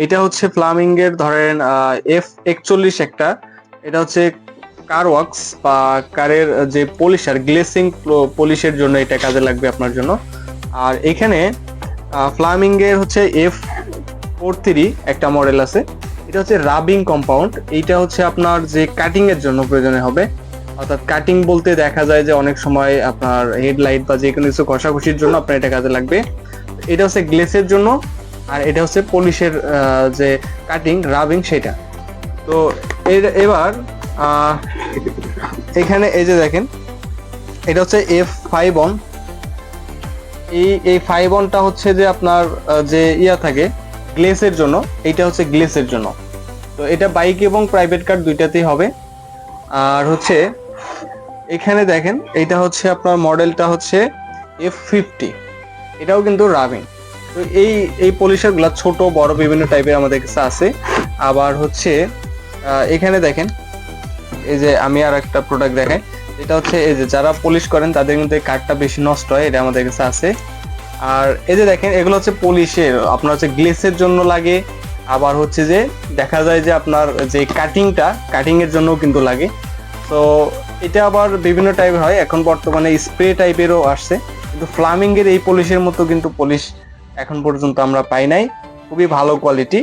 এটা হচ্ছে ফ্লামিং এর ধরেন F41 একটা, এটা হচ্ছে কার ওয়ার্কস বা কারের যে পলিশার গ্লেসিং পলিশের জন্য এটা কাজে লাগবে আপনার জন্য। আর এখানে ফ্লামিং এর হচ্ছে F43 একটা মডেল আছে, এটা হচ্ছে রাবিং কম্পাউন্ড। এইটা হচ্ছে আপনার যে কাটিং এর জন্য প্রয়োজনে হবে, অর্থাৎ কাটিং বলতে দেখা যায় যে অনেক সময় আপনার হেডলাইট বা যে কোনো কিছু ঘষাঘষির জন্য আপনার এটা কাজে লাগবে। এটা হচ্ছে গ্লেসের জন্য, আর এটা হচ্ছে পলিশের যে কাটিং রাবিং সেটা। তো এবার এখানে এই যে দেখেন, এটা হচ্ছে F51। এই 51টা হচ্ছে যে আপনার যে ইয়া থাকে গ্লেসের জন্য, এইটা হচ্ছে গ্লেসের জন্য। তো এটা বাইক এবং প্রাইভেট কার দুইটাতেই হবে। আর হচ্ছে এখানে দেখেন, এটা হচ্ছে আপনার মডেলটা হচ্ছে F50, এটাও কিন্তু রাবিং। তো এই পলিশার গুলা ছোট বড় বিভিন্ন টাইপের আমাদের কাছে আছে। আবার হচ্ছে এখানে দেখেন, এই যে আমি আর একটা প্রোডাক্ট দেখাই, এটা হচ্ছে এই যে যারা পলিশ করেন তাদের কিন্তু এই কাঠটা বেশি নষ্ট হয়, এটা আমাদের কাছে আছে। আর এই যে দেখেন, এগুলো হচ্ছে পলিশের, আপনার হচ্ছে গ্লেসের জন্য লাগে। আবার হচ্ছে যে দেখা যায় যে আপনার যে কাটিং এর জন্য কিন্তু লাগে। তো এটা আবার বিভিন্ন টাইপের হয়, এখন বর্তমানে স্প্রে টাইপেরও আসছে, কিন্তু ফ্লামিং এর এই পলিশের মতো কিন্তু পলিশ এখন পর্যন্ত আমরা পাই নাই, খুবই ভালো কোয়ালিটি।